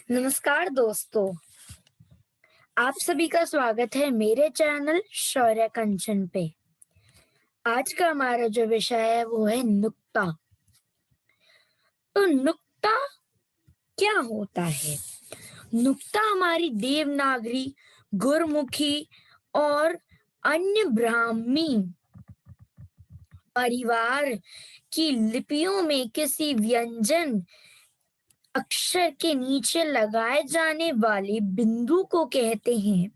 नमस्कार दोस्तों, आप सभी का स्वागत है मेरे चैनल शौर्य कंचन पे। आज का हमारा जो विषय है वो है नुक्ता। तो नुक्ता क्या होता है? नुक्ता हमारी देवनागरी, गुरमुखी और अन्य ब्राह्मी परिवार की लिपियों में किसी व्यंजन अक्षर के नीचे लगाए जाने वाले बिंदु को कहते हैं।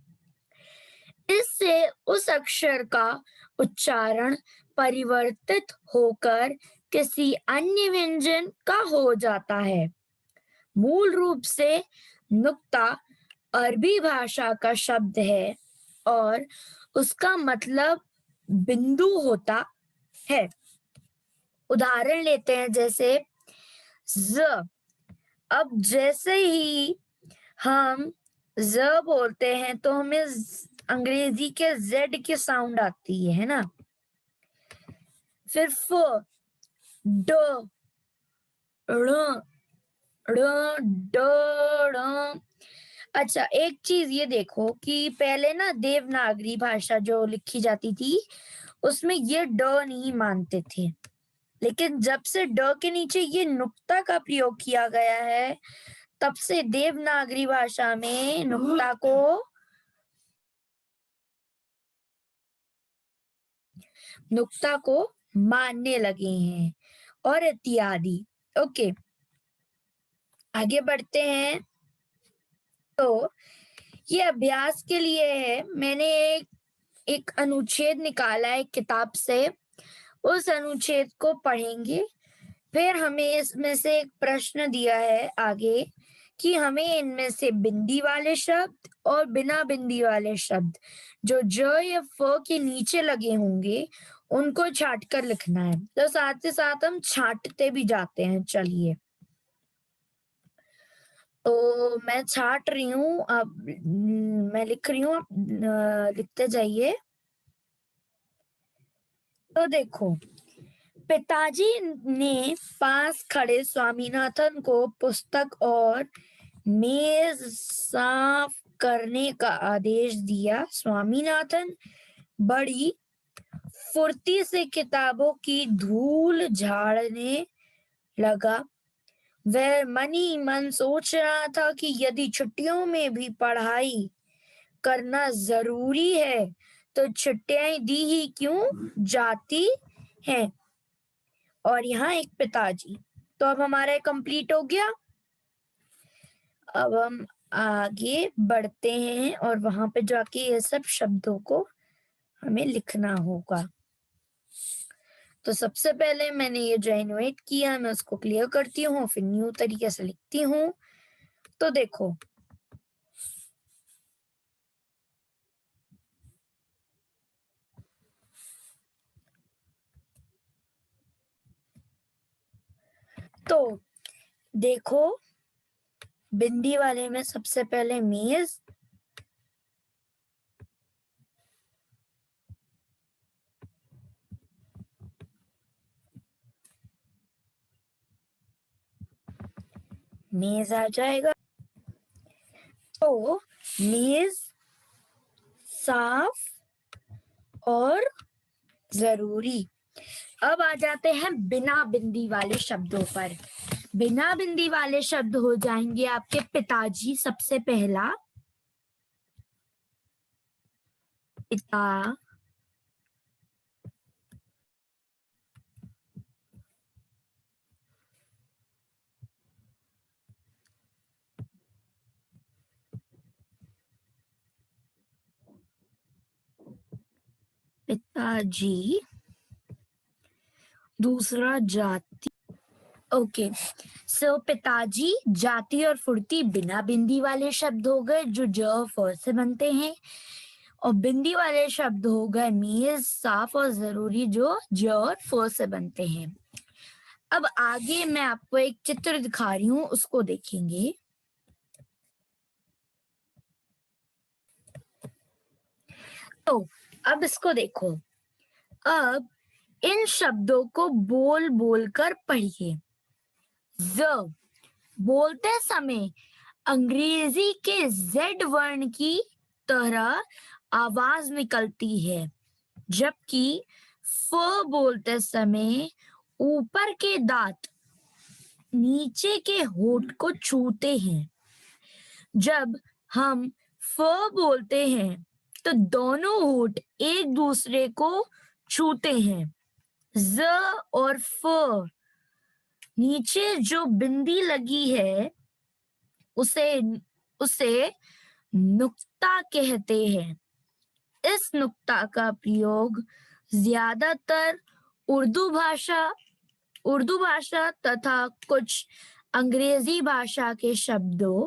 इससे उस अक्षर का उच्चारण परिवर्तित होकर किसी अन्य व्यंजन का हो जाता है। मूल रूप से नुक्ता अरबी भाषा का शब्द है और उसका मतलब बिंदु होता है। उदाहरण लेते हैं जैसे ज। अब जैसे ही हम ज बोलते हैं तो हमें अंग्रेजी के जेड की साउंड आती है ना। फिर फ, ड, ड़, ड़, ड, ड़। अच्छा, एक चीज ये देखो कि पहले ना देवनागरी भाषा जो लिखी जाती थी उसमें ये ड नहीं मानते थे, लेकिन जब से ड के नीचे ये नुक्ता का प्रयोग किया गया है तब से देवनागरी भाषा में नुक्ता को मानने लगे हैं और इत्यादि। ओके, आगे बढ़ते हैं। तो ये अभ्यास के लिए है। मैंने एक अनुच्छेद निकाला है किताब से, उस अनुच्छेद को पढ़ेंगे। फिर हमें इसमें से एक प्रश्न दिया है आगे कि हमें इनमें से बिंदी वाले शब्द और बिना बिंदी वाले शब्द जो ज या फ के नीचे लगे होंगे उनको छाट कर लिखना है। तो साथ ही साथ हम छाटते भी जाते हैं। चलिए, तो मैं छाट रही हूँ, अब मैं लिख रही हूँ, आप लिखते जाइए। तो देखो, पिताजी ने पास खड़े स्वामीनाथन को पुस्तक और मेज साफ करने का आदेश दिया। स्वामीनाथन बड़ी फुर्ती से किताबों की धूल झाड़ने लगा। वह मन ही मन सोच रहा था कि यदि छुट्टियों में भी पढ़ाई करना जरूरी है तो छुट्टियां दी ही क्यों जाती हैं। और यहाँ एक पिताजी। तो अब हमारा कंप्लीट हो गया। अब हम आगे बढ़ते हैं और वहां पे जाके ये सब शब्दों को हमें लिखना होगा। तो सबसे पहले मैंने ये जो इन्वाइट किया मैं उसको क्लियर करती हूँ, फिर न्यू तरीके से लिखती हूँ। तो देखो, तो देखो, बिंदी वाले में सबसे पहले मेज, मेज आ जाएगा। तो मेज साफ और जरूरी। अब आ जाते हैं बिना बिंदी वाले शब्दों पर। बिना बिंदी वाले शब्द हो जाएंगे आपके पिताजी। सबसे पहला पिता, पिताजी। दूसरा जाति। ओके, सो पिताजी, जाति और फुर्ती बिना बिंदी वाले शब्द हो गए जो ज और फ से बनते हैं। और बिंदी वाले शब्द हो गए मेज, साफ और जरूरी जो ज और फ से बनते हैं। अब आगे मैं आपको एक चित्र दिखा रही हूँ, उसको देखेंगे। तो अब इसको देखो। अब इन शब्दों को बोल बोल कर पढ़िए। ज बोलते समय अंग्रेजी के Z वर्ण की तरह आवाज निकलती है, जबकि फ बोलते समय ऊपर के दांत नीचे के होठ को छूते हैं। जब हम फ बोलते हैं तो दोनों होठ एक दूसरे को छूते हैं। ज और फ नीचे जो बिंदी लगी है उसे उसे नुक्ता कहते हैं। इस नुक्ता का प्रयोग ज्यादातर उर्दू भाषा तथा कुछ अंग्रेजी भाषा के शब्दों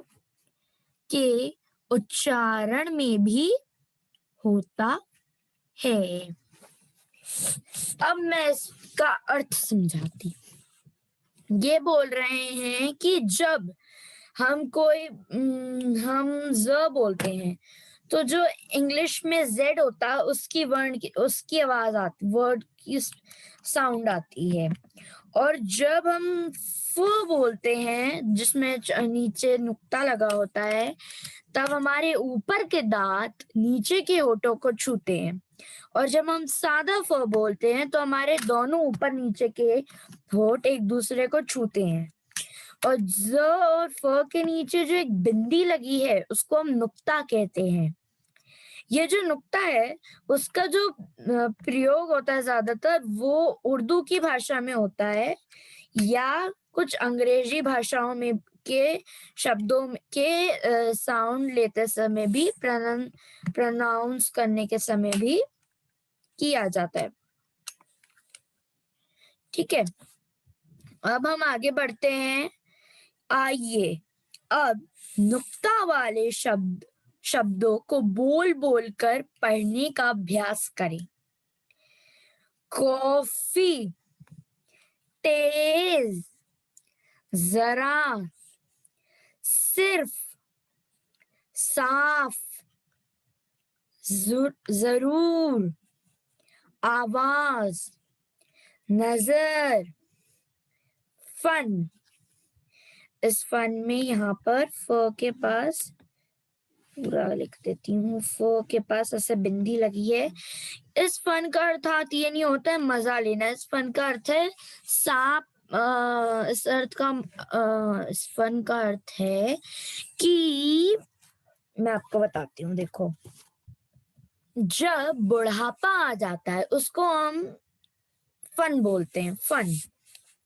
के उच्चारण में भी होता है। अब मैं इसका अर्थ समझाती। ये बोल रहे हैं कि जब हम हम ज बोलते हैं तो जो इंग्लिश में Z होता है उसकी आवाज आती, वर्ड की साउंड आती है। और जब हम फ बोलते हैं जिसमें नीचे नुक्ता लगा होता है, तब हमारे ऊपर के दांत नीचे के होठों को छूते हैं। और जब हम सादा फ बोलते हैं तो हमारे दोनों ऊपर नीचे के होठ एक दूसरे को छूते हैं। और ज और फ के नीचे जो एक बिंदी लगी है उसको हम नुक्ता कहते हैं। ये जो नुक्ता है उसका जो प्रयोग होता है ज्यादातर वो उर्दू की भाषा में होता है या कुछ अंग्रेजी भाषाओं में के शब्दों के साउंड लेते समय भी प्रोनाउंस करने के समय भी किया जाता है। ठीक है, अब हम आगे बढ़ते हैं। आइए अब नुक्ता वाले शब्दों को बोल बोल कर पढ़ने का अभ्यास करें। कॉफी, तेज, जरा, सिर्फ, साफ, जरूर, आवाज, नजर, फन। इस फन में यहाँ पर फ के पास पूरा लिख देती हूँ। फ के पास ऐसे बिंदी लगी है। इस फन का अर्थ ये नहीं होता है मजा लेना। इस फन का अर्थ है सांप। इस फन का अर्थ है कि मैं आपको बताती हूँ। देखो, जब बुढ़ापा आ जाता है उसको हम फन बोलते हैं, फन।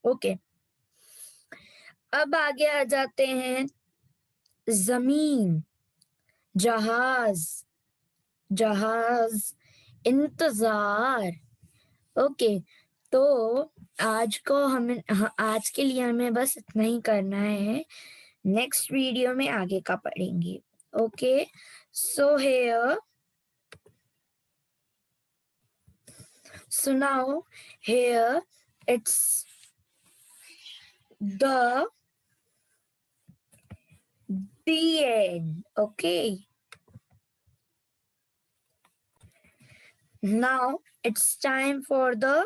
ओके, अब आगे आ जाते हैं। जमीन, जहाज, जहाज, इंतजार। ओके, तो आज के लिए हमें बस इतना ही करना है। नेक्स्ट वीडियो में आगे का पढ़ेंगे। Okay, so now here it's the end. Okay, now it's time for the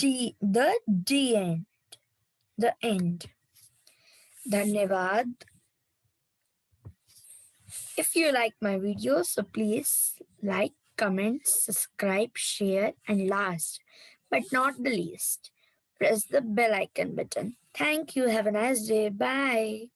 end. The end. Dhanyavad. If you like my video, so please like, comment, subscribe, share, and last but not the least, press the bell icon button. Thank you. Have a nice day. Bye.